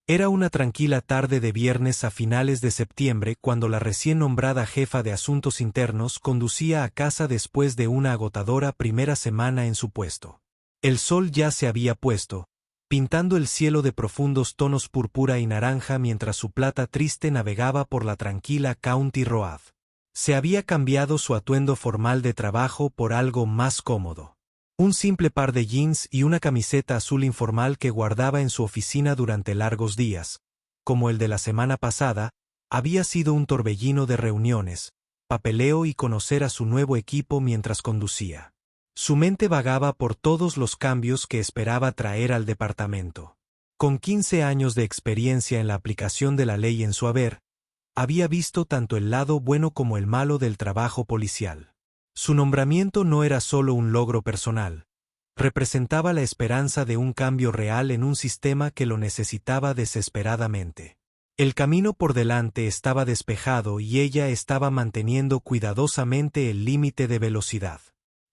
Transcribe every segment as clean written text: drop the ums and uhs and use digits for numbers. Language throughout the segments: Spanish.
Era una tranquila tarde de viernes a finales de septiembre cuando la recién nombrada jefa de asuntos internos conducía a casa después de una agotadora primera semana en su puesto. El sol ya se había puesto, pintando el cielo de profundos tonos púrpura y naranja mientras su plata triste navegaba por la tranquila County Road. Se había cambiado su atuendo formal de trabajo por algo más cómodo. Un simple par de jeans y una camiseta azul informal que guardaba en su oficina durante largos días, como el de la semana pasada, había sido un torbellino de reuniones, papeleo y conocer a su nuevo equipo mientras conducía. Su mente vagaba por todos los cambios que esperaba traer al departamento. Con 15 años de experiencia en la aplicación de la ley en su haber, había visto tanto el lado bueno como el malo del trabajo policial. Su nombramiento no era solo un logro personal, representaba la esperanza de un cambio real en un sistema que lo necesitaba desesperadamente. El camino por delante estaba despejado y ella estaba manteniendo cuidadosamente el límite de velocidad.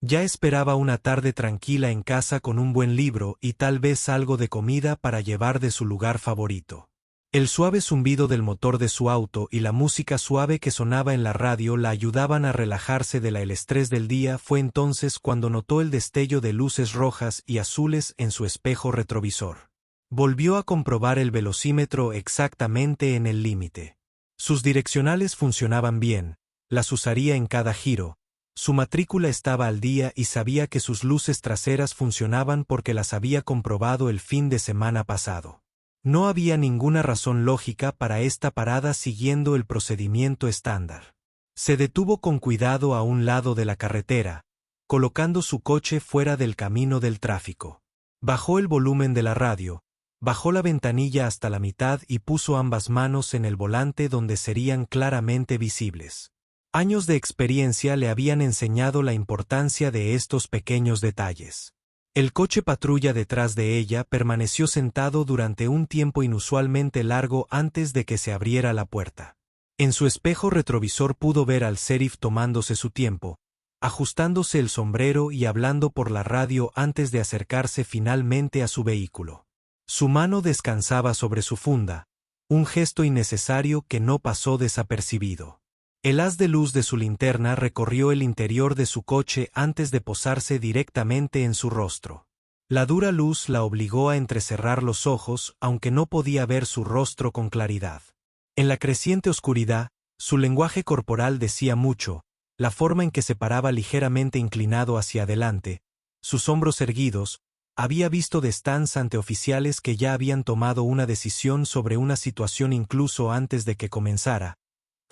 Ya esperaba una tarde tranquila en casa con un buen libro y tal vez algo de comida para llevar de su lugar favorito. El suave zumbido del motor de su auto y la música suave que sonaba en la radio la ayudaban a relajarse del estrés del día. Fue entonces cuando notó el destello de luces rojas y azules en su espejo retrovisor. Volvió a comprobar el velocímetro exactamente en el límite. Sus direccionales funcionaban bien, las usaría en cada giro. Su matrícula estaba al día y sabía que sus luces traseras funcionaban porque las había comprobado el fin de semana pasado. No había ninguna razón lógica para esta parada siguiendo el procedimiento estándar. Se detuvo con cuidado a un lado de la carretera, colocando su coche fuera del camino del tráfico. Bajó el volumen de la radio, bajó la ventanilla hasta la mitad y puso ambas manos en el volante donde serían claramente visibles. Años de experiencia le habían enseñado la importancia de estos pequeños detalles. El coche patrulla detrás de ella permaneció sentado durante un tiempo inusualmente largo antes de que se abriera la puerta. En su espejo retrovisor pudo ver al sheriff tomándose su tiempo, ajustándose el sombrero y hablando por la radio antes de acercarse finalmente a su vehículo. Su mano descansaba sobre su funda, un gesto innecesario que no pasó desapercibido. El haz de luz de su linterna recorrió el interior de su coche antes de posarse directamente en su rostro. La dura luz la obligó a entrecerrar los ojos, aunque no podía ver su rostro con claridad. En la creciente oscuridad, su lenguaje corporal decía mucho, la forma en que se paraba ligeramente inclinado hacia adelante, sus hombros erguidos. Había visto de stands ante oficiales que ya habían tomado una decisión sobre una situación incluso antes de que comenzara.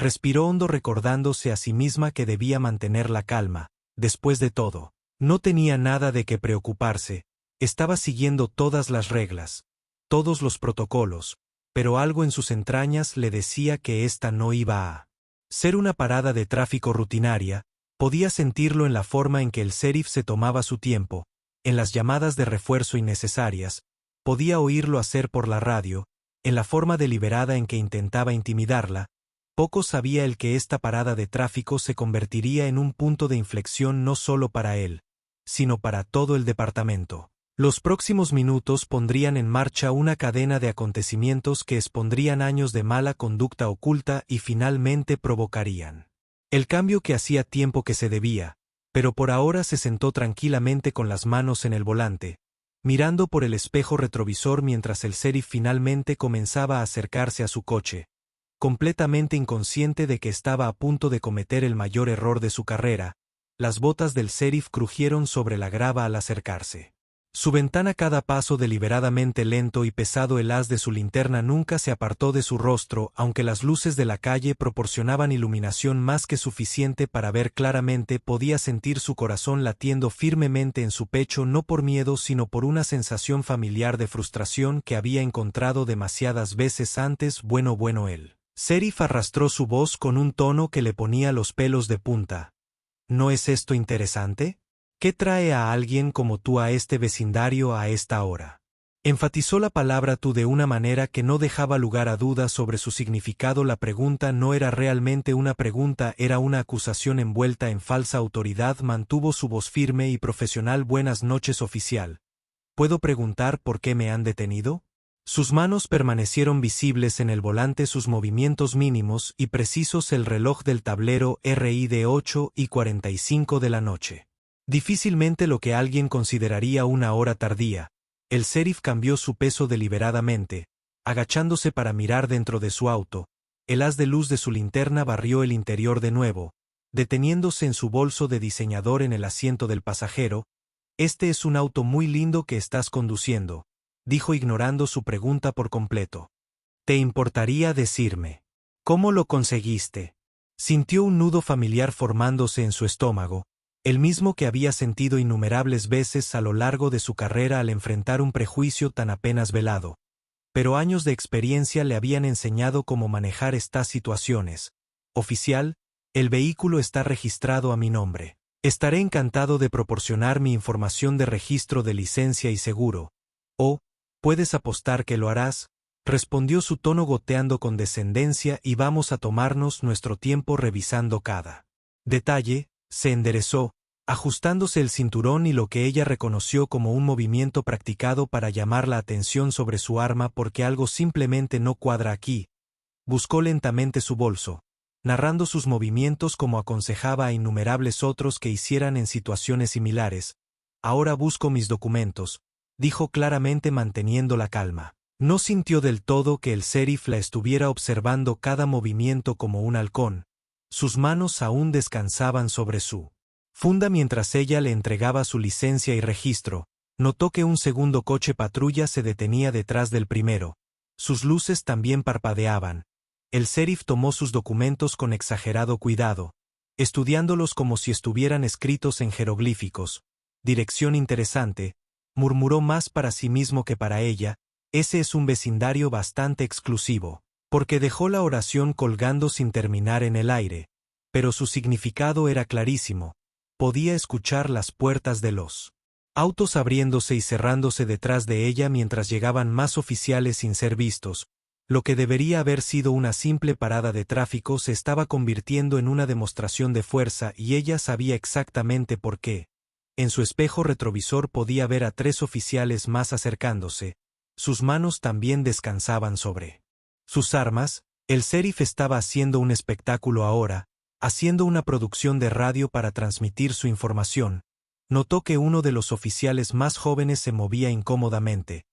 Respiró hondo recordándose a sí misma que debía mantener la calma. Después de todo, no tenía nada de qué preocuparse, estaba siguiendo todas las reglas, todos los protocolos, pero algo en sus entrañas le decía que esta no iba a ser una parada de tráfico rutinaria. Podía sentirlo en la forma en que el sheriff se tomaba su tiempo, en las llamadas de refuerzo innecesarias, podía oírlo hacer por la radio, en la forma deliberada en que intentaba intimidarla. Poco sabía él que esta parada de tráfico se convertiría en un punto de inflexión no solo para él, sino para todo el departamento. Los próximos minutos pondrían en marcha una cadena de acontecimientos que expondrían años de mala conducta oculta y finalmente provocarían el cambio que hacía tiempo que se debía, pero por ahora se sentó tranquilamente con las manos en el volante, mirando por el espejo retrovisor mientras el sheriff finalmente comenzaba a acercarse a su coche, completamente inconsciente de que estaba a punto de cometer el mayor error de su carrera. Las botas del sheriff crujieron sobre la grava al acercarse. Su ventana cada paso deliberadamente lento y pesado. El haz de su linterna nunca se apartó de su rostro, aunque las luces de la calle proporcionaban iluminación más que suficiente para ver claramente. Podía sentir su corazón latiendo firmemente en su pecho, no por miedo sino por una sensación familiar de frustración que había encontrado demasiadas veces antes. Bueno, él. Sheriff arrastró su voz con un tono que le ponía los pelos de punta. ¿No es esto interesante? ¿Qué trae a alguien como tú a este vecindario a esta hora? Enfatizó la palabra tú de una manera que no dejaba lugar a dudas sobre su significado. La pregunta no era realmente una pregunta, era una acusación envuelta en falsa autoridad. Mantuvo su voz firme y profesional. Buenas noches, oficial. ¿Puedo preguntar por qué me han detenido? Sus manos permanecieron visibles en el volante, sus movimientos mínimos y precisos, el reloj del tablero RID 8:45 de la noche. Difícilmente lo que alguien consideraría una hora tardía. El sheriff cambió su peso deliberadamente, agachándose para mirar dentro de su auto. El haz de luz de su linterna barrió el interior de nuevo, deteniéndose en su bolso de diseñador en el asiento del pasajero. «Este es un auto muy lindo que estás conduciendo», dijo ignorando su pregunta por completo. «¿Te importaría decirme cómo lo conseguiste?» Sintió un nudo familiar formándose en su estómago, el mismo que había sentido innumerables veces a lo largo de su carrera al enfrentar un prejuicio tan apenas velado. Pero años de experiencia le habían enseñado cómo manejar estas situaciones. «Oficial, el vehículo está registrado a mi nombre. Estaré encantado de proporcionar mi información de registro de licencia y seguro». «Oh, puedes apostar que lo harás», respondió su tono goteando con descendencia, «y vamos a tomarnos nuestro tiempo revisando cada detalle». Se enderezó, ajustándose el cinturón, y lo que ella reconoció como un movimiento practicado para llamar la atención sobre su arma porque algo simplemente no cuadra aquí. Buscó lentamente su bolso, narrando sus movimientos como aconsejaba a innumerables otros que hicieran en situaciones similares. «Ahora busco mis documentos», dijo claramente manteniendo la calma. No sintió del todo que el sheriff la estuviera observando cada movimiento como un halcón. Sus manos aún descansaban sobre su funda mientras ella le entregaba su licencia y registro. Notó que un segundo coche patrulla se detenía detrás del primero. Sus luces también parpadeaban. El sheriff tomó sus documentos con exagerado cuidado, estudiándolos como si estuvieran escritos en jeroglíficos. «Dirección interesante», murmuró más para sí mismo que para ella. «Ese es un vecindario bastante exclusivo», porque dejó la oración colgando sin terminar en el aire. Pero su significado era clarísimo. Podía escuchar las puertas de los autos abriéndose y cerrándose detrás de ella mientras llegaban más oficiales sin ser vistos. Lo que debería haber sido una simple parada de tráfico se estaba convirtiendo en una demostración de fuerza, y ella sabía exactamente por qué. En su espejo retrovisor podía ver a 3 oficiales más acercándose. Sus manos también descansaban sobre sus armas. El sheriff estaba haciendo un espectáculo ahora, haciendo una producción de radio para transmitir su información. Notó que uno de los oficiales más jóvenes se movía incómodamente,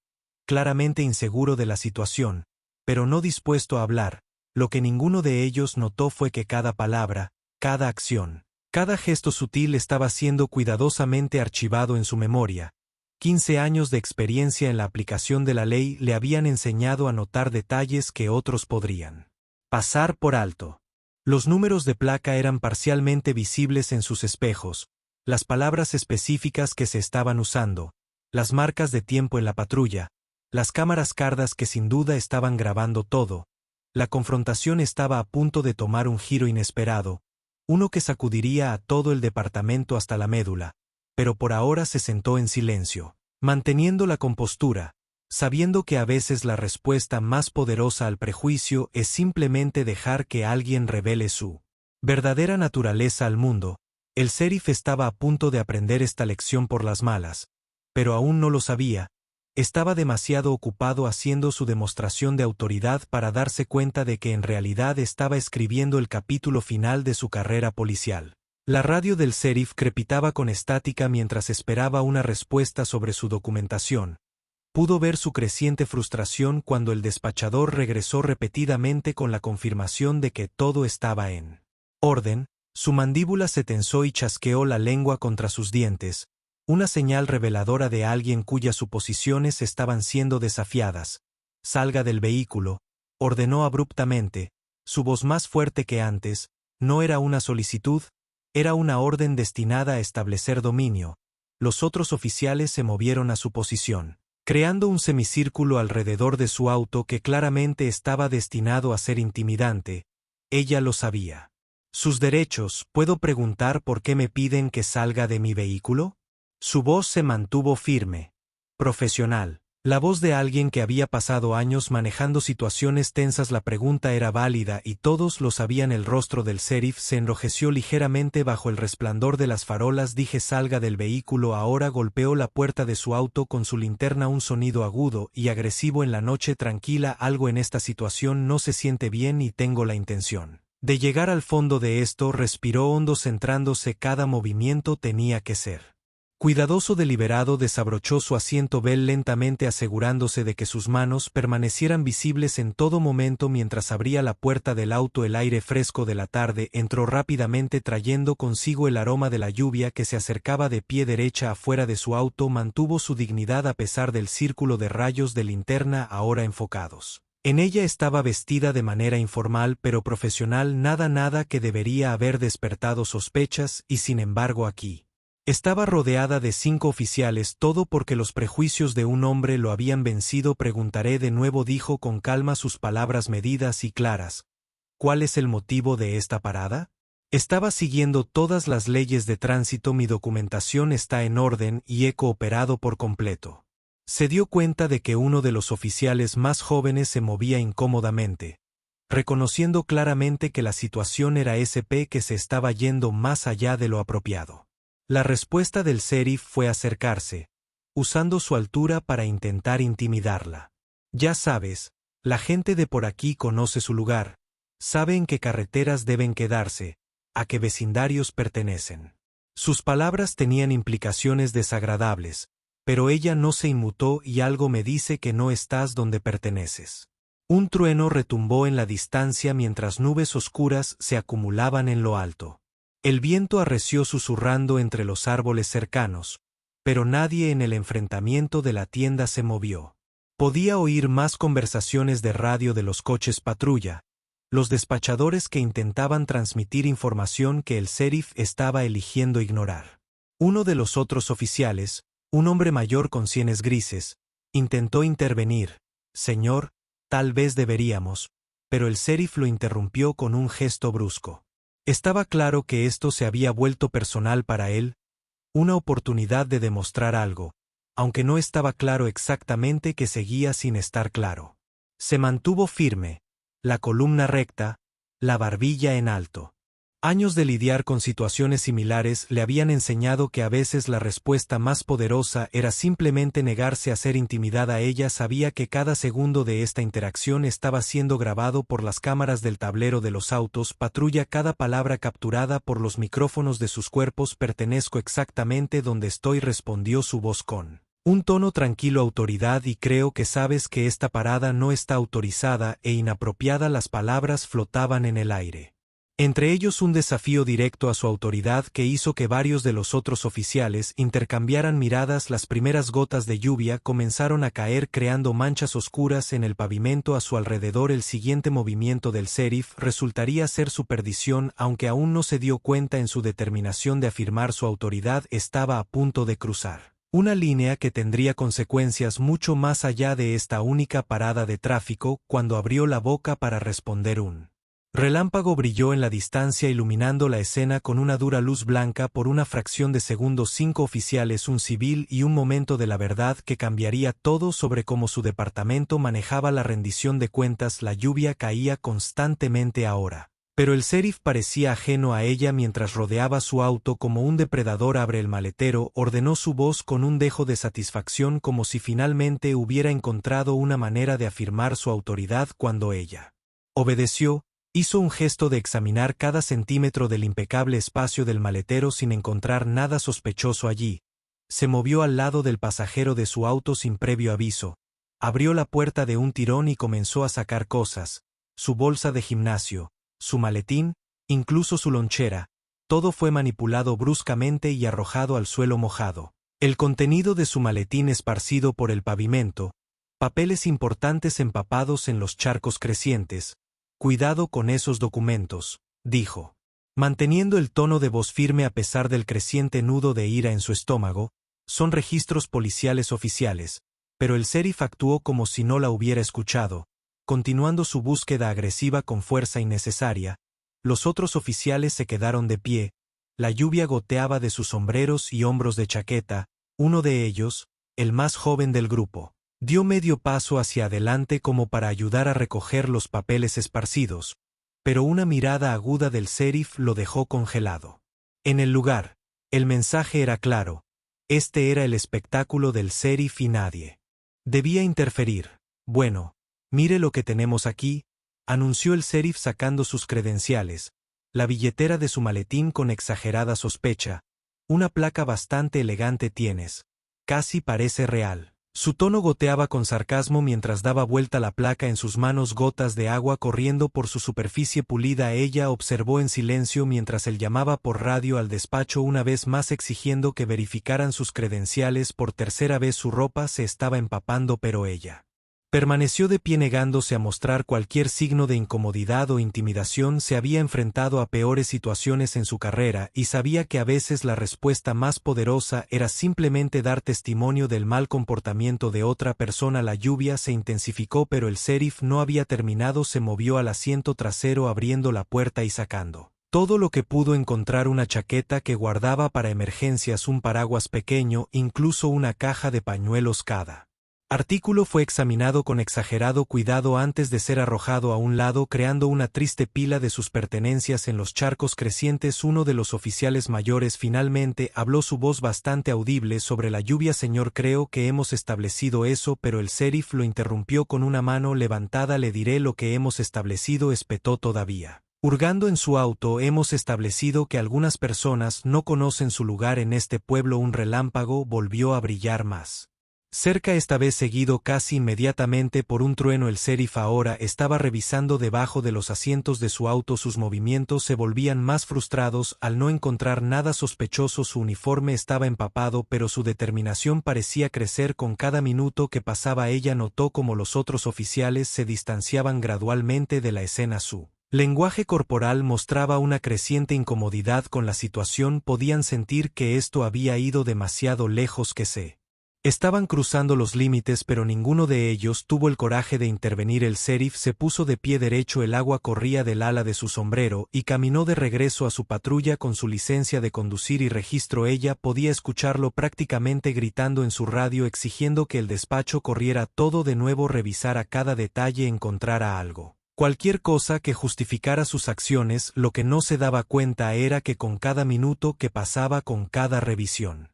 claramente inseguro de la situación, pero no dispuesto a hablar. Lo que ninguno de ellos notó fue que cada palabra, cada acción, cada gesto sutil estaba siendo cuidadosamente archivado en su memoria. 15 años de experiencia en la aplicación de la ley le habían enseñado a notar detalles que otros podrían pasar por alto. Los números de placa eran parcialmente visibles en sus espejos, las palabras específicas que se estaban usando, las marcas de tiempo en la patrulla, las cámaras cardas que sin duda estaban grabando todo. La confrontación estaba a punto de tomar un giro inesperado, uno que sacudiría a todo el departamento hasta la médula. Pero por ahora se sentó en silencio, manteniendo la compostura, sabiendo que a veces la respuesta más poderosa al prejuicio es simplemente dejar que alguien revele su verdadera naturaleza al mundo. El sheriff estaba a punto de aprender esta lección por las malas, pero aún no lo sabía. Estaba demasiado ocupado haciendo su demostración de autoridad para darse cuenta de que en realidad estaba escribiendo el capítulo final de su carrera policial. La radio del sheriff crepitaba con estática mientras esperaba una respuesta sobre su documentación. Pudo ver su creciente frustración cuando el despachador regresó repetidamente con la confirmación de que todo estaba en orden. Su mandíbula se tensó y chasqueó la lengua contra sus dientes, una señal reveladora de alguien cuyas suposiciones estaban siendo desafiadas. «Salga del vehículo», ordenó abruptamente, su voz más fuerte que antes. No era una solicitud, era una orden destinada a establecer dominio. Los otros oficiales se movieron a su posición, creando un semicírculo alrededor de su auto que claramente estaba destinado a ser intimidante. Ella lo sabía. «Sus derechos, ¿puedo preguntar por qué me piden que salga de mi vehículo?» Su voz se mantuvo firme, profesional. La voz de alguien que había pasado años manejando situaciones tensas. La pregunta era válida y todos lo sabían. El rostro del sheriff se enrojeció ligeramente bajo el resplandor de las farolas. Dije salga del vehículo ahora. Golpeó la puerta de su auto con su linterna, un sonido agudo y agresivo en la noche tranquila. Algo en esta situación no se siente bien y tengo la intención de llegar al fondo de esto. Respiró hondo centrándose. Cada movimiento tenía que ser cuidadoso, deliberado. Desabrochó su asiento Bell lentamente, asegurándose de que sus manos permanecieran visibles en todo momento mientras abría la puerta del auto. El aire fresco de la tarde entró rápidamente trayendo consigo el aroma de la lluvia que se acercaba. De pie derecha afuera de su auto mantuvo su dignidad a pesar del círculo de rayos de linterna ahora enfocados en ella. Estaba vestida de manera informal pero profesional, nada que debería haber despertado sospechas, y sin embargo aquí estaba rodeada de 5 oficiales, todo porque los prejuicios de un hombre lo habían vencido. Preguntaré de nuevo, dijo con calma, sus palabras medidas y claras. ¿Cuál es el motivo de esta parada? Estaba siguiendo todas las leyes de tránsito. Mi documentación está en orden y he cooperado por completo. Se dio cuenta de que uno de los oficiales más jóvenes se movía incómodamente, reconociendo claramente que la situación era SP, que se estaba yendo más allá de lo apropiado. La respuesta del sheriff fue acercarse, usando su altura para intentar intimidarla. Ya sabes, la gente de por aquí conoce su lugar, sabe en qué carreteras deben quedarse, a qué vecindarios pertenecen. Sus palabras tenían implicaciones desagradables, pero ella no se inmutó. Y algo me dice que no estás donde perteneces. Un trueno retumbó en la distancia mientras nubes oscuras se acumulaban en lo alto. El viento arreció susurrando entre los árboles cercanos, pero nadie en el enfrentamiento de la tienda se movió. Podía oír más conversaciones de radio de los coches patrulla, los despachadores que intentaban transmitir información que el sheriff estaba eligiendo ignorar. Uno de los otros oficiales, un hombre mayor con sienes grises, intentó intervenir. Señor, tal vez deberíamos, pero el sheriff lo interrumpió con un gesto brusco. Estaba claro que esto se había vuelto personal para él, una oportunidad de demostrar algo, aunque no estaba claro exactamente qué. Seguía sin estar claro. Se mantuvo firme, la columna recta, la barbilla en alto. Años de lidiar con situaciones similares le habían enseñado que a veces la respuesta más poderosa era simplemente negarse a ser intimidada. Ella sabía que cada segundo de esta interacción estaba siendo grabado por las cámaras del tablero de los autos patrulla, cada palabra capturada por los micrófonos de sus cuerpos. Pertenezco exactamente donde estoy, respondió su voz con un tono tranquilo. Autoridad, y creo que sabes que esta parada no está autorizada e inapropiada. Las palabras flotaban en el aire, entre ellos un desafío directo a su autoridad que hizo que varios de los otros oficiales intercambiaran miradas. Las primeras gotas de lluvia comenzaron a caer creando manchas oscuras en el pavimento a su alrededor. El siguiente movimiento del sheriff resultaría ser su perdición, aunque aún no se dio cuenta. En su determinación de afirmar su autoridad estaba a punto de cruzar una línea que tendría consecuencias mucho más allá de esta única parada de tráfico. Cuando abrió la boca para responder, un relámpago brilló en la distancia iluminando la escena con una dura luz blanca. Por una fracción de segundo 5 oficiales, un civil y un momento de la verdad que cambiaría todo sobre cómo su departamento manejaba la rendición de cuentas. La lluvia caía constantemente ahora, pero el sheriff parecía ajeno a ella mientras rodeaba su auto como un depredador. Abre el maletero, ordenó su voz con un dejo de satisfacción, como si finalmente hubiera encontrado una manera de afirmar su autoridad. Cuando ella obedeció, hizo un gesto de examinar cada centímetro del impecable espacio del maletero sin encontrar nada sospechoso allí. Se movió al lado del pasajero de su auto sin previo aviso, abrió la puerta de un tirón y comenzó a sacar cosas: su bolsa de gimnasio, su maletín, incluso su lonchera. Todo fue manipulado bruscamente y arrojado al suelo mojado. El contenido de su maletín esparcido por el pavimento, papeles importantes empapados en los charcos crecientes. Cuidado con esos documentos, dijo, manteniendo el tono de voz firme a pesar del creciente nudo de ira en su estómago. Son registros policiales oficiales, pero el sheriff actuó como si no la hubiera escuchado, continuando su búsqueda agresiva con fuerza innecesaria. Los otros oficiales se quedaron de pie, la lluvia goteaba de sus sombreros y hombros de chaqueta. Uno de ellos, el más joven del grupo, Dio medio paso hacia adelante como para ayudar a recoger los papeles esparcidos, pero una mirada aguda del sheriff lo dejó congelado. En el lugar, el mensaje era claro: este era el espectáculo del sheriff y nadie debía interferir. Bueno, mire lo que tenemos aquí, anunció el sheriff sacando sus credenciales, la billetera de su maletín con exagerada sospecha. Una placa bastante elegante tienes. Casi parece real. Su tono goteaba con sarcasmo mientras daba vuelta la placa en sus manos, gotas de agua corriendo por su superficie pulida. Ella observó en silencio mientras él llamaba por radio al despacho una vez más exigiendo que verificaran sus credenciales. Por tercera vez su ropa se estaba empapando, pero ella permaneció de pie negándose a mostrar cualquier signo de incomodidad o intimidación. Se había enfrentado a peores situaciones en su carrera y sabía que a veces la respuesta más poderosa era simplemente dar testimonio del mal comportamiento de otra persona. La lluvia se intensificó, pero el sheriff no había terminado. Se movió al asiento trasero abriendo la puerta y sacando todo lo que pudo encontrar: una chaqueta que guardaba para emergencias, un paraguas pequeño, incluso una caja de pañuelos. Cada artículo fue examinado con exagerado cuidado antes de ser arrojado a un lado, creando una triste pila de sus pertenencias en los charcos crecientes. Uno de los oficiales mayores finalmente habló, su voz bastante audible sobre la lluvia. Señor, creo que hemos establecido eso, pero el sheriff lo interrumpió con una mano levantada. Le diré lo que hemos establecido, espetó todavía hurgando en su auto. Hemos establecido que algunas personas no conocen su lugar en este pueblo. Un relámpago volvió a brillar más cerca, esta vez seguido casi inmediatamente por un trueno. El sheriff ahora estaba revisando debajo de los asientos de su auto. Sus movimientos se volvían más frustrados al no encontrar nada sospechoso. Su uniforme estaba empapado, pero su determinación parecía crecer con cada minuto que pasaba. Ella notó cómo los otros oficiales se distanciaban gradualmente de la escena. Su lenguaje corporal mostraba una creciente incomodidad con la situación. Podían sentir que esto había ido demasiado lejos, que se estaban cruzando los límites, pero ninguno de ellos tuvo el coraje de intervenir. El sheriff se puso de pie derecho, el agua corría del ala de su sombrero, y caminó de regreso a su patrulla con su licencia de conducir y registro. Ella podía escucharlo prácticamente gritando en su radio, exigiendo que el despacho corriera todo de nuevo, revisara cada detalle, encontrara algo, cualquier cosa que justificara sus acciones. Lo que no se daba cuenta era que con cada minuto que pasaba, con cada revisión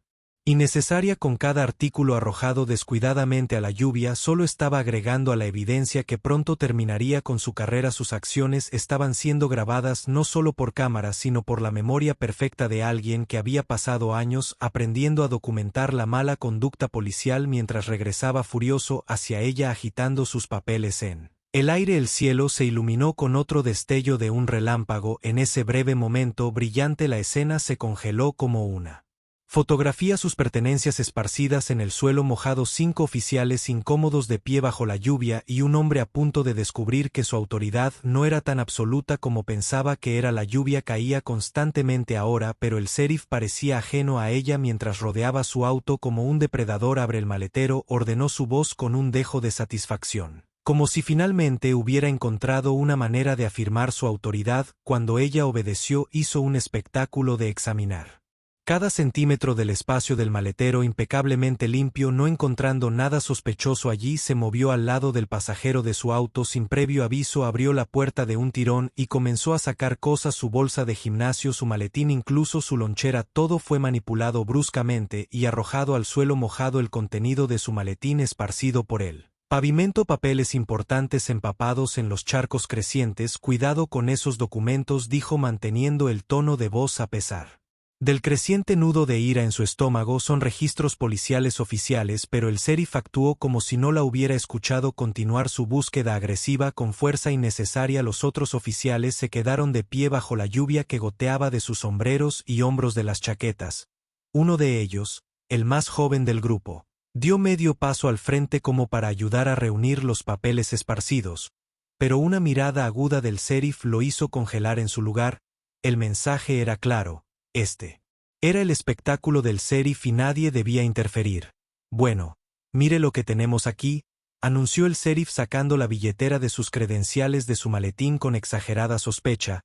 innecesaria, con cada artículo arrojado descuidadamente a la lluvia, solo estaba agregando a la evidencia que pronto terminaría con su carrera. Sus acciones estaban siendo grabadas no solo por cámaras, sino por la memoria perfecta de alguien que había pasado años aprendiendo a documentar la mala conducta policial. Mientras regresaba furioso hacia ella agitando sus papeles en el aire, el cielo se iluminó con otro destello de un relámpago. En ese breve momento brillante la escena se congeló como una fotografía, sus pertenencias esparcidas en el suelo mojado, 5 oficiales incómodos de pie bajo la lluvia y un hombre a punto de descubrir que su autoridad no era tan absoluta como pensaba que era. La lluvia caía constantemente ahora, pero el sheriff parecía ajeno a ella mientras rodeaba su auto como un depredador. Abre el maletero, ordenó su voz con un dejo de satisfacción, como si finalmente hubiera encontrado una manera de afirmar su autoridad. Cuando ella obedeció, hizo un espectáculo de examinar cada centímetro del espacio del maletero, impecablemente limpio, no encontrando nada sospechoso allí. Se movió al lado del pasajero de su auto sin previo aviso, abrió la puerta de un tirón y comenzó a sacar cosas: su bolsa de gimnasio, su maletín, incluso su lonchera. Todo fue manipulado bruscamente y arrojado al suelo mojado, el contenido de su maletín esparcido por él pavimento, papeles importantes empapados en los charcos crecientes. Cuidado con esos documentos, dijo manteniendo el tono de voz a pesar del creciente nudo de ira en su estómago. Son registros policiales oficiales, pero el sheriff actuó como si no la hubiera escuchado. Continuar su búsqueda agresiva con fuerza innecesaria. Los otros oficiales se quedaron de pie bajo la lluvia que goteaba de sus sombreros y hombros de las chaquetas. Uno de ellos, el más joven del grupo, dio medio paso al frente como para ayudar a reunir los papeles esparcidos, pero una mirada aguda del sheriff lo hizo congelar en su lugar. El mensaje era claro: este era el espectáculo del sheriff y nadie debía interferir. Bueno, mire lo que tenemos aquí, anunció el sheriff sacando la billetera de sus credenciales de su maletín con exagerada sospecha.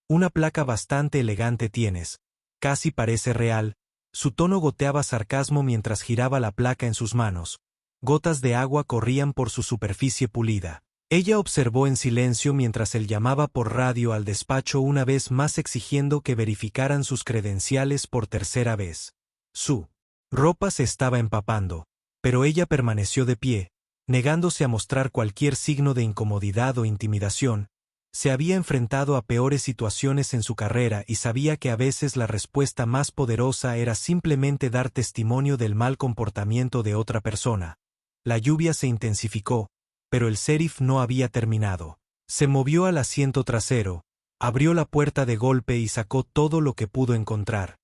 Una placa bastante elegante tienes. Casi parece real. Su tono goteaba sarcasmo mientras giraba la placa en sus manos. Gotas de agua corrían por su superficie pulida. Ella observó en silencio mientras él llamaba por radio al despacho una vez más exigiendo que verificaran sus credenciales por tercera vez. Su ropa se estaba empapando, pero ella permaneció de pie, negándose a mostrar cualquier signo de incomodidad o intimidación. Se había enfrentado a peores situaciones en su carrera y sabía que a veces la respuesta más poderosa era simplemente dar testimonio del mal comportamiento de otra persona. La lluvia se intensificó, pero el sheriff no había terminado. Se movió al asiento trasero, abrió la puerta de golpe y sacó todo lo que pudo encontrar.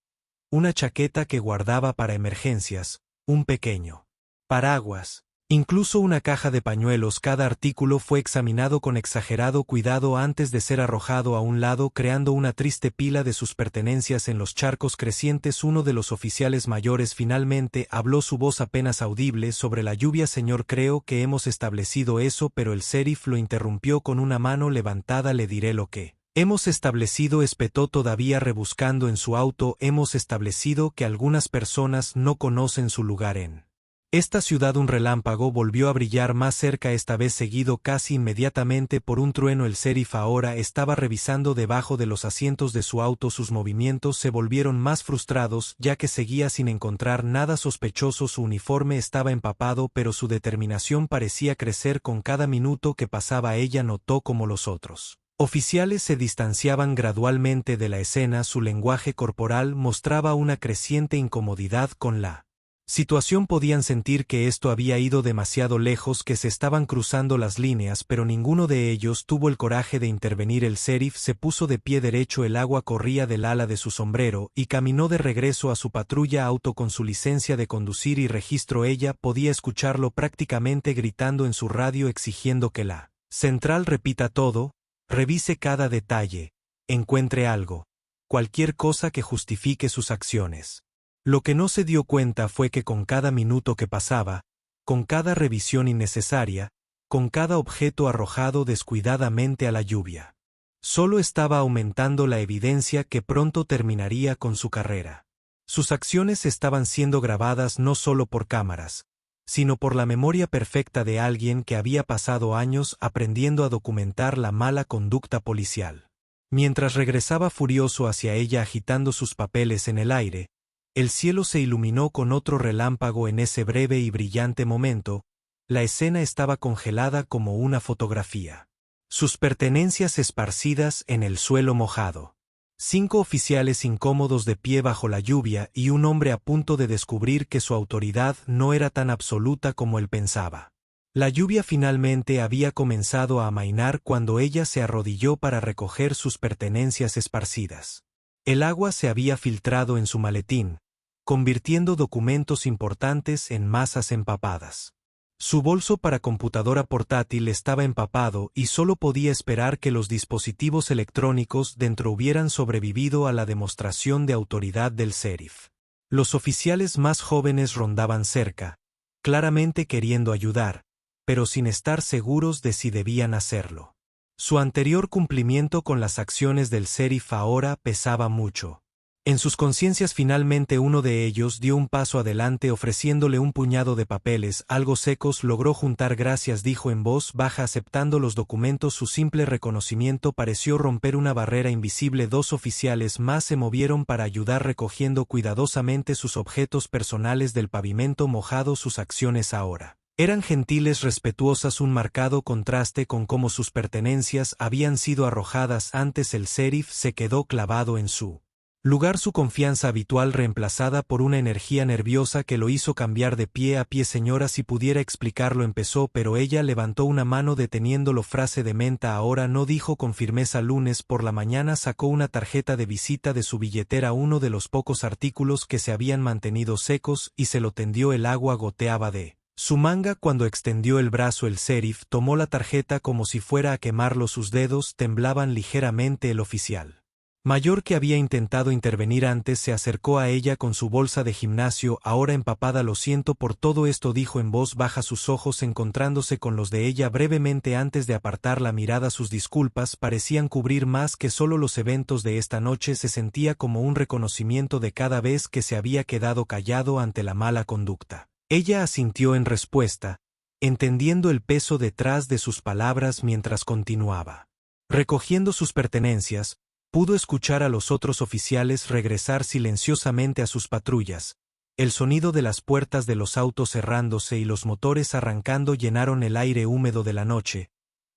Una chaqueta que guardaba para emergencias, un pequeño paraguas, incluso una caja de pañuelos. Cada artículo fue examinado con exagerado cuidado antes de ser arrojado a un lado, creando una triste pila de sus pertenencias en los charcos crecientes. Uno de los oficiales mayores finalmente habló, su voz apenas audible: sobre la lluvia, señor, creo que hemos establecido eso, pero el sheriff lo interrumpió con una mano levantada. Le diré lo que hemos establecido, espetó todavía rebuscando en su auto. Hemos establecido que algunas personas no conocen su lugar en esta ciudad. Un relámpago volvió a brillar más cerca, esta vez seguido casi inmediatamente por un trueno. El sheriff ahora estaba revisando debajo de los asientos de su auto. Sus movimientos se volvieron más frustrados, ya que seguía sin encontrar nada sospechoso. Su uniforme estaba empapado, pero su determinación parecía crecer con cada minuto que pasaba. Ella notó cómo los otros oficiales se distanciaban gradualmente de la escena. Su lenguaje corporal mostraba una creciente incomodidad con la situación. Podían sentir que esto había ido demasiado lejos, que se estaban cruzando las líneas, pero ninguno de ellos tuvo el coraje de intervenir. El sheriff se puso de pie derecho, el agua corría del ala de su sombrero, y caminó de regreso a su patrulla auto con su licencia de conducir y registro. Ella podía escucharlo prácticamente gritando en su radio, exigiendo que la central repita todo, revise cada detalle, encuentre algo, cualquier cosa que justifique sus acciones. Lo que no se dio cuenta fue que con cada minuto que pasaba, con cada revisión innecesaria, con cada objeto arrojado descuidadamente a la lluvia, solo estaba aumentando la evidencia que pronto terminaría con su carrera. Sus acciones estaban siendo grabadas no solo por cámaras, sino por la memoria perfecta de alguien que había pasado años aprendiendo a documentar la mala conducta policial. Mientras regresaba furioso hacia ella agitando sus papeles en el aire, el cielo se iluminó con otro relámpago. En ese breve y brillante momento, la escena estaba congelada como una fotografía. Sus pertenencias esparcidas en el suelo mojado. 5 oficiales incómodos de pie bajo la lluvia y un hombre a punto de descubrir que su autoridad no era tan absoluta como él pensaba. La lluvia finalmente había comenzado a amainar cuando ella se arrodilló para recoger sus pertenencias esparcidas. El agua se había filtrado en su maletín, convirtiendo documentos importantes en masas empapadas. Su bolso para computadora portátil estaba empapado y solo podía esperar que los dispositivos electrónicos dentro hubieran sobrevivido a la demostración de autoridad del sheriff. Los oficiales más jóvenes rondaban cerca, claramente queriendo ayudar, pero sin estar seguros de si debían hacerlo. Su anterior cumplimiento con las acciones del sheriff ahora pesaba mucho. En sus conciencias finalmente uno de ellos dio un paso adelante ofreciéndole un puñado de papeles algo secos. Logró juntar. Gracias, dijo en voz baja aceptando los documentos. Su simple reconocimiento pareció romper una barrera invisible. 2 oficiales más se movieron para ayudar recogiendo cuidadosamente sus objetos personales del pavimento mojado. Sus acciones ahora eran gentiles, respetuosas, un marcado contraste con cómo sus pertenencias habían sido arrojadas antes. El sheriff se quedó clavado en su lugar, su confianza habitual reemplazada por una energía nerviosa que lo hizo cambiar de pie a pie. Señora, si pudiera explicarlo, empezó, pero ella levantó una mano deteniéndolo. Frase de menta, ahora no, dijo con firmeza. Lunes por la mañana sacó una tarjeta de visita de su billetera, uno de los pocos artículos que se habían mantenido secos, y se lo tendió. El agua goteaba de su manga cuando extendió el brazo. El sheriff tomó la tarjeta como si fuera a quemarlo. Sus dedos temblaban ligeramente. El oficial mayor, que había intentado intervenir antes, se acercó a ella con su bolsa de gimnasio ahora empapada. Lo siento por todo esto, dijo en voz baja, sus ojos encontrándose con los de ella brevemente antes de apartar la mirada. Sus disculpas parecían cubrir más que solo los eventos de esta noche. Se sentía como un reconocimiento de cada vez que se había quedado callado ante la mala conducta Ella asintió en respuesta, entendiendo el peso detrás de sus palabras mientras continuaba. Recogiendo sus pertenencias, pudo escuchar a los otros oficiales regresar silenciosamente a sus patrullas. El sonido de las puertas de los autos cerrándose y los motores arrancando llenaron el aire húmedo de la noche.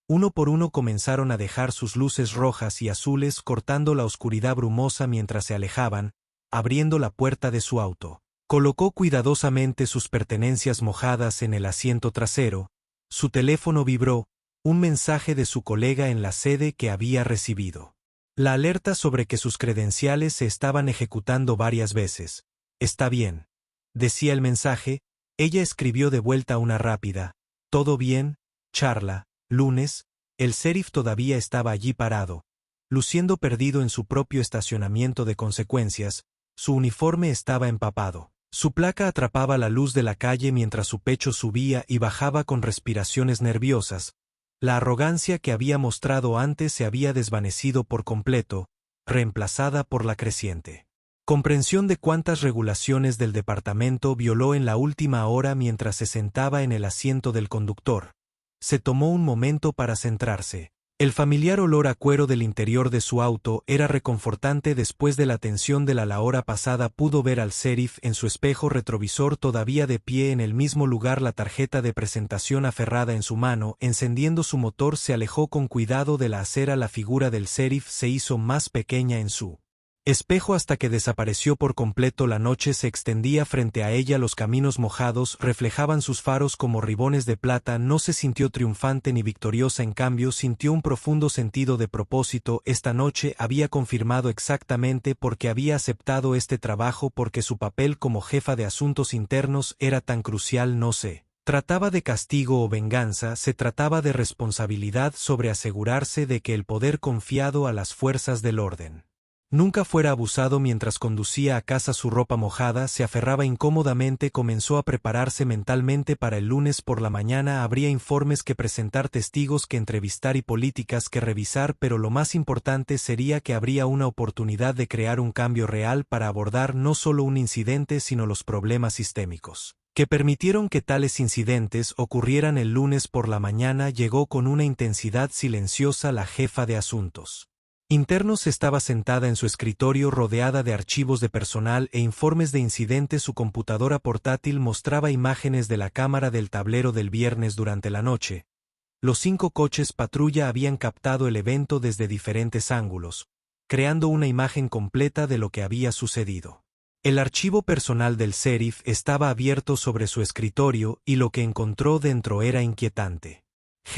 Uno por uno comenzaron a dejar sus luces rojas y azules cortando la oscuridad brumosa mientras se alejaban, abriendo la puerta de su auto. Colocó cuidadosamente sus pertenencias mojadas en el asiento trasero. Su teléfono vibró, un mensaje de su colega en la sede que había recibido. La alerta sobre que sus credenciales se estaban ejecutando varias veces. «Está bien», decía el mensaje. Ella escribió de vuelta una rápida. «¿Todo bien, Charla?» Lunes, el sheriff todavía estaba allí parado, luciendo perdido en su propio estacionamiento de consecuencias. Su uniforme estaba empapado. Su placa atrapaba la luz de la calle mientras su pecho subía y bajaba con respiraciones nerviosas. La arrogancia que había mostrado antes se había desvanecido por completo, reemplazada por la creciente comprensión de cuántas regulaciones del departamento violó en la última hora mientras se sentaba en el asiento del conductor. Se tomó un momento para centrarse. El familiar olor a cuero del interior de su auto era reconfortante después de la tensión de la hora pasada. Pudo ver al sheriff en su espejo retrovisor todavía de pie en el mismo lugar, la tarjeta de presentación aferrada en su mano. Encendiendo su motor se alejó con cuidado de la acera. La figura del sheriff se hizo más pequeña en su espejo hasta que desapareció por completo. La noche se extendía frente a ella, los caminos mojados reflejaban sus faros como ribones de plata. No se sintió triunfante ni victoriosa, en cambio sintió un profundo sentido de propósito. Esta noche había confirmado exactamente por qué había aceptado este trabajo, porque su papel como jefa de asuntos internos era tan crucial. No se trataba de castigo o venganza, se trataba de responsabilidad sobre asegurarse de que el poder confiado a las fuerzas del orden nunca fuera abusado. Mientras conducía a casa, su ropa mojada se aferraba incómodamente. Comenzó a prepararse mentalmente para el lunes por la mañana. Habría informes que presentar, testigos que entrevistar y políticas que revisar, pero lo más importante sería que habría una oportunidad de crear un cambio real para abordar no solo un incidente sino los problemas sistémicos que permitieron que tales incidentes ocurrieran. El lunes por la mañana llegó con una intensidad silenciosa. La jefa de asuntos internos estaba sentada en su escritorio rodeada de archivos de personal e informes de incidentes. Su computadora portátil mostraba imágenes de la cámara del tablero del viernes durante la noche. Los 5 coches patrulla habían captado el evento desde diferentes ángulos, creando una imagen completa de lo que había sucedido. El archivo personal del sheriff estaba abierto sobre su escritorio y lo que encontró dentro era inquietante.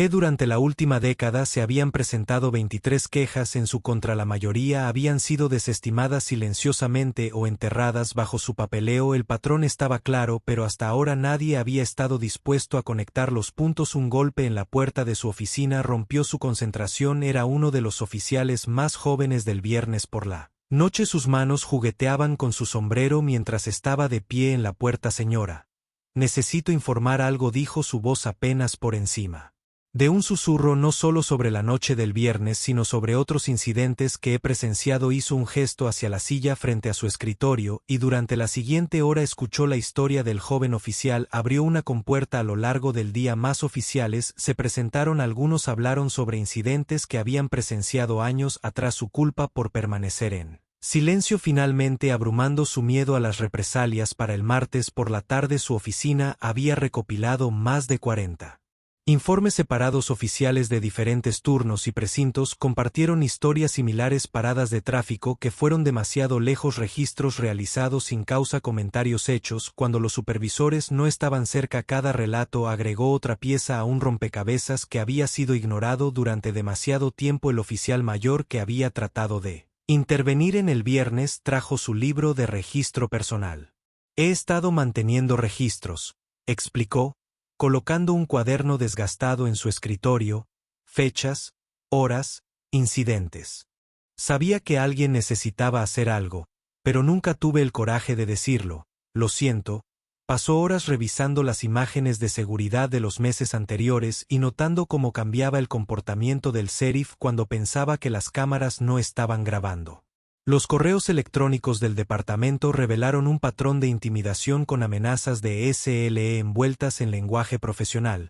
Durante la última década se habían presentado 23 quejas en su contra. La mayoría habían sido desestimadas silenciosamente o enterradas bajo su papeleo. El patrón estaba claro, pero hasta ahora nadie había estado dispuesto a conectar los puntos. Un golpe en la puerta de su oficina rompió su concentración. Era uno de los oficiales más jóvenes del viernes por la noche. Sus manos jugueteaban con su sombrero mientras estaba de pie en la puerta. «Señora, necesito informar algo», dijo su voz apenas por encima de un susurro, no solo sobre la noche del viernes sino sobre otros incidentes que he presenciado. Hizo un gesto hacia la silla frente a su escritorio y durante la siguiente hora escuchó la historia del joven oficial. Abrió una compuerta a lo largo del día. Más oficiales se presentaron, algunos hablaron sobre incidentes que habían presenciado años atrás, su culpa por permanecer en silencio, finalmente abrumando su miedo a las represalias. Para el martes por la tarde su oficina había recopilado más de 40 informes separados. Oficiales de diferentes turnos y precintos compartieron historias similares: paradas de tráfico que fueron demasiado lejos, registros realizados sin causa, comentarios hechos cuando los supervisores no estaban cerca. Cada relato agregó otra pieza a un rompecabezas que había sido ignorado durante demasiado tiempo. El oficial mayor que había tratado de intervenir en el viernes trajo su libro de registro personal. «He estado manteniendo registros», explicó, colocando un cuaderno desgastado en su escritorio, fechas, horas, incidentes. Sabía que alguien necesitaba hacer algo, pero nunca tuve el coraje de decirlo. «Lo siento». Pasó horas revisando las imágenes de seguridad de los meses anteriores y notando cómo cambiaba el comportamiento del sheriff cuando pensaba que las cámaras no estaban grabando. Los correos electrónicos del departamento revelaron un patrón de intimidación con amenazas de SLE envueltas en lenguaje profesional.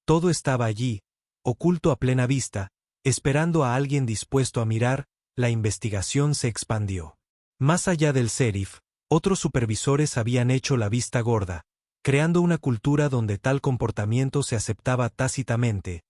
Todo estaba allí, oculto a plena vista, esperando a alguien dispuesto a mirar. La investigación se expandió. Más allá del sheriff, otros supervisores habían hecho la vista gorda, creando una cultura donde tal comportamiento se aceptaba tácitamente.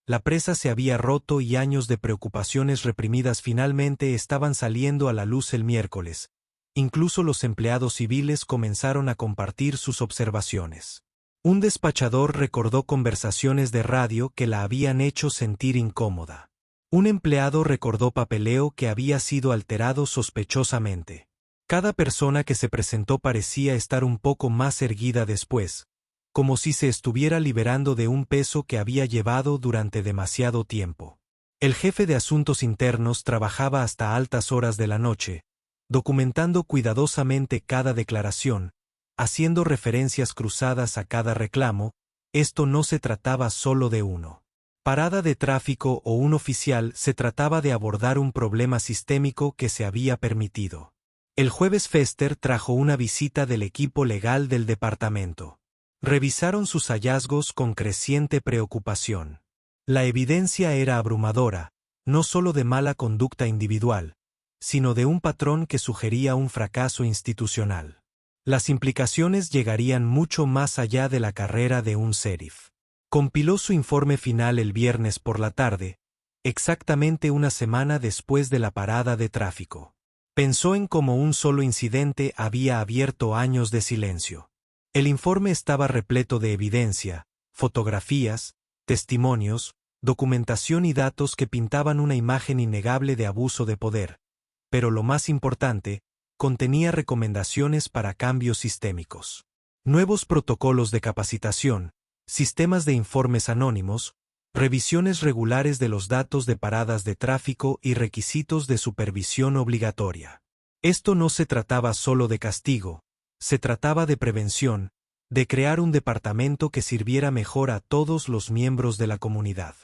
La presa se había roto y años de preocupaciones reprimidas finalmente estaban saliendo a la luz el miércoles. Incluso los empleados civiles comenzaron a compartir sus observaciones. Un despachador recordó conversaciones de radio que la habían hecho sentir incómoda. Un empleado recordó papeleo que había sido alterado sospechosamente. Cada persona que se presentó parecía estar un poco más erguida después, como si se estuviera liberando de un peso que había llevado durante demasiado tiempo. El jefe de asuntos internos trabajaba hasta altas horas de la noche, documentando cuidadosamente cada declaración, haciendo referencias cruzadas a cada reclamo. Esto no se trataba solo de uno. Parada de tráfico o un oficial, se trataba de abordar un problema sistémico que se había permitido. El jueves Fester trajo una visita del equipo legal del departamento. Revisaron sus hallazgos con creciente preocupación. La evidencia era abrumadora, no solo de mala conducta individual, sino de un patrón que sugería un fracaso institucional. Las implicaciones llegarían mucho más allá de la carrera de un sheriff. Compiló su informe final el viernes por la tarde, exactamente una semana después de la parada de tráfico. Pensó en cómo un solo incidente había abierto años de silencio. El informe estaba repleto de evidencia, fotografías, testimonios, documentación y datos que pintaban una imagen innegable de abuso de poder, pero lo más importante, contenía recomendaciones para cambios sistémicos. Nuevos protocolos de capacitación, sistemas de informes anónimos, revisiones regulares de los datos de paradas de tráfico y requisitos de supervisión obligatoria. Esto no se trataba solo de castigo, se trataba de prevención, de crear un departamento que sirviera mejor a todos los miembros de la comunidad.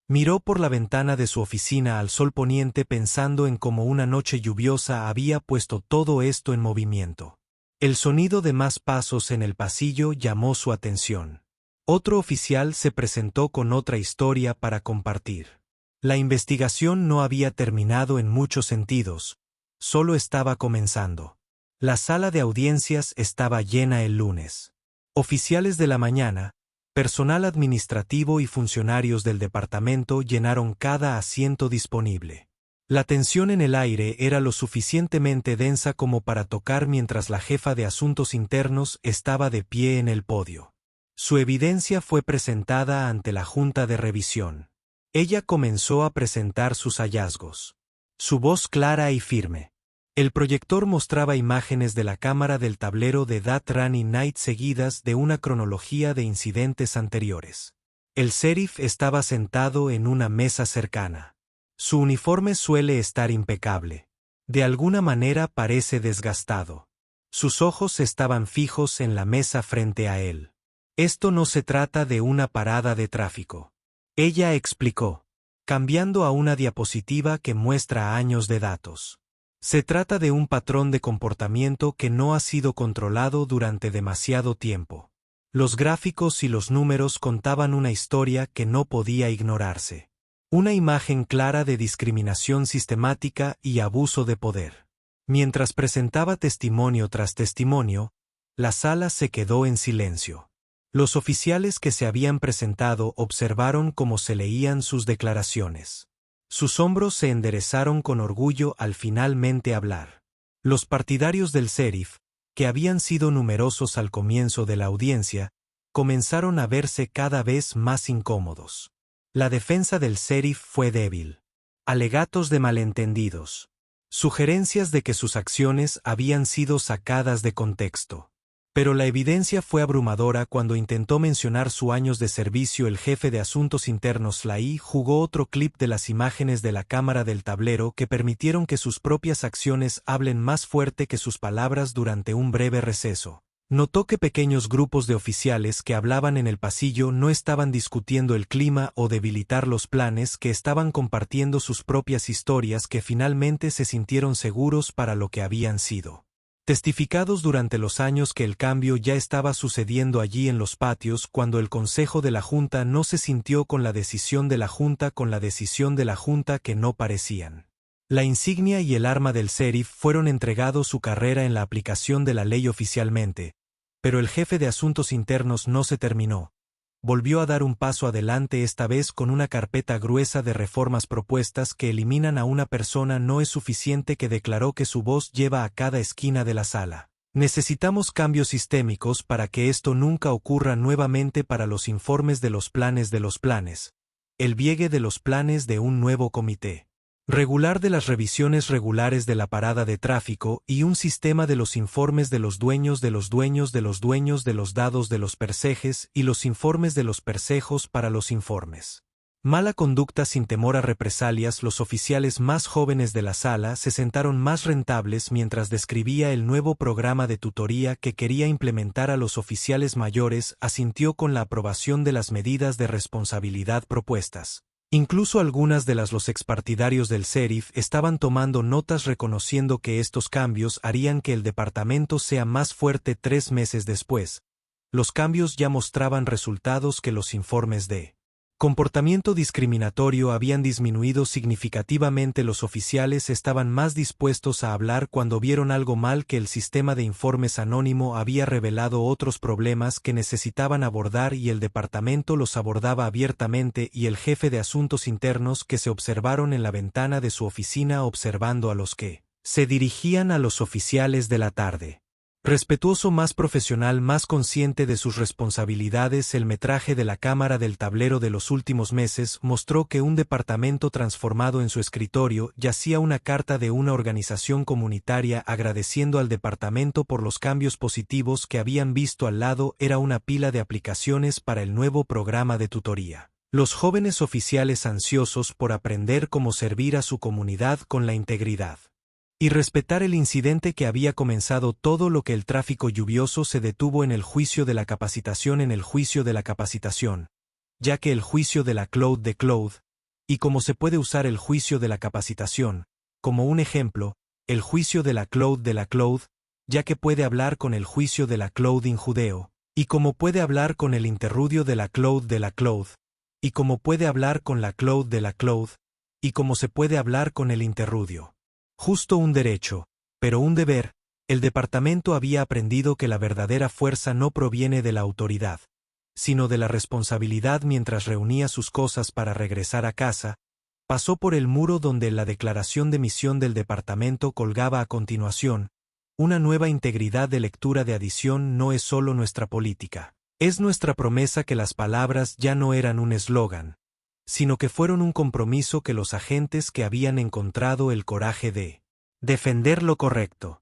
Miró por la ventana de su oficina al sol poniente pensando en cómo una noche lluviosa había puesto todo esto en movimiento. El sonido de más pasos en el pasillo llamó su atención. Otro oficial se presentó con otra historia para compartir. La investigación no había terminado en muchos sentidos, solo estaba comenzando. La sala de audiencias estaba llena el lunes. Oficiales de la mañana, personal administrativo y funcionarios del departamento llenaron cada asiento disponible. La tensión en el aire era lo suficientemente densa como para tocar mientras la jefa de asuntos internos estaba de pie en el podio. Su evidencia fue presentada ante la Junta de Revisión. Ella comenzó a presentar sus hallazgos. Su voz clara y firme. El proyector mostraba imágenes de la cámara del tablero de That Running Night seguidas de una cronología de incidentes anteriores. El sheriff estaba sentado en una mesa cercana. Su uniforme suele estar impecable. De alguna manera parece desgastado. Sus ojos estaban fijos en la mesa frente a él. Esto no se trata de una parada de tráfico. Ella explicó, cambiando a una diapositiva que muestra años de datos. Se trata de un patrón de comportamiento que no ha sido controlado durante demasiado tiempo. Los gráficos y los números contaban una historia que no podía ignorarse. Una imagen clara de discriminación sistemática y abuso de poder. Mientras presentaba testimonio tras testimonio, la sala se quedó en silencio. Los oficiales que se habían presentado observaron cómo se leían sus declaraciones. Sus hombros se enderezaron con orgullo al finalmente hablar. Los partidarios del sheriff, que habían sido numerosos al comienzo de la audiencia, comenzaron a verse cada vez más incómodos. La defensa del sheriff fue débil. Alegatos de malentendidos. Sugerencias de que sus acciones habían sido sacadas de contexto. Pero la evidencia fue abrumadora cuando intentó mencionar sus años de servicio. El jefe de asuntos internos Lai jugó otro clip de las imágenes de la cámara del tablero que permitieron que sus propias acciones hablen más fuerte que sus palabras durante un breve receso. Notó que pequeños grupos de oficiales que hablaban en el pasillo no estaban discutiendo el clima o debilitar los planes, que estaban compartiendo sus propias historias, que finalmente se sintieron seguros para lo que habían sido testificados durante los años, que el cambio ya estaba sucediendo allí en los patios, cuando el Consejo de la Junta no se sintió con la decisión de la Junta, que no parecían. La insignia y el arma del sheriff fueron entregados, su carrera en la aplicación de la ley oficialmente, pero el jefe de asuntos internos no se terminó. Volvió a dar un paso adelante, esta vez con una carpeta gruesa de reformas propuestas que eliminan a una persona. No es suficiente, que declaró, que su voz lleva a cada esquina de la sala. Necesitamos cambios sistémicos para que esto nunca ocurra nuevamente. Para los informes de los planes, el pliegue de los planes de un nuevo comité regular de las revisiones regulares de la parada de tráfico, y un sistema de los informes de los dueños de los dados de los percejes, y los informes de los percejos para los informes. Mala conducta sin temor a represalias. Los oficiales más jóvenes de la sala se sentaron más rentables mientras describía el nuevo programa de tutoría que quería implementar a los oficiales mayores. Asintió con la aprobación de las medidas de responsabilidad propuestas. Incluso algunas de los expartidarios del sheriff estaban tomando notas, reconociendo que estos cambios harían que el departamento sea más fuerte. 3 meses después, los cambios ya mostraban resultados, que los informes de comportamiento discriminatorio habían disminuido significativamente. Los oficiales estaban más dispuestos a hablar cuando vieron algo mal, que el sistema de informes anónimo había revelado otros problemas que necesitaban abordar, y el departamento los abordaba abiertamente. Y el jefe de asuntos internos, que se observaron en la ventana de su oficina observando a los que se dirigían a los oficiales de la tarde. Respetuoso, más profesional, más consciente de sus responsabilidades. El metraje de la cámara del tablero de los últimos meses mostró que un departamento transformado. En su escritorio yacía una carta de una organización comunitaria agradeciendo al departamento por los cambios positivos que habían visto. Al lado era una pila de aplicaciones para el nuevo programa de tutoría. Los jóvenes oficiales, ansiosos por aprender cómo servir a su comunidad con la integridad y respetar el incidente que había comenzado. Todo lo que el tráfico lluvioso se detuvo en el juicio de la capacitación, ya que el juicio de la Cloud, y cómo se puede usar el juicio de la capacitación, como un ejemplo, el juicio de la Cloud, ya que puede hablar con el juicio de la Cloud in judeo, y cómo puede hablar con el interrudio de la Cloud, y cómo puede hablar con la Cloud, y cómo se puede hablar con el interrudio. Justo un derecho, pero un deber. El departamento había aprendido que la verdadera fuerza no proviene de la autoridad, sino de la responsabilidad. Mientras reunía sus cosas para regresar a casa, pasó por el muro donde la declaración de misión del departamento colgaba a continuación. Una nueva integridad de lectura de adición. No es solo nuestra política, es nuestra promesa, que las palabras ya no eran un eslogan, sino que fueron un compromiso, que los agentes que habían encontrado el coraje de defender lo correcto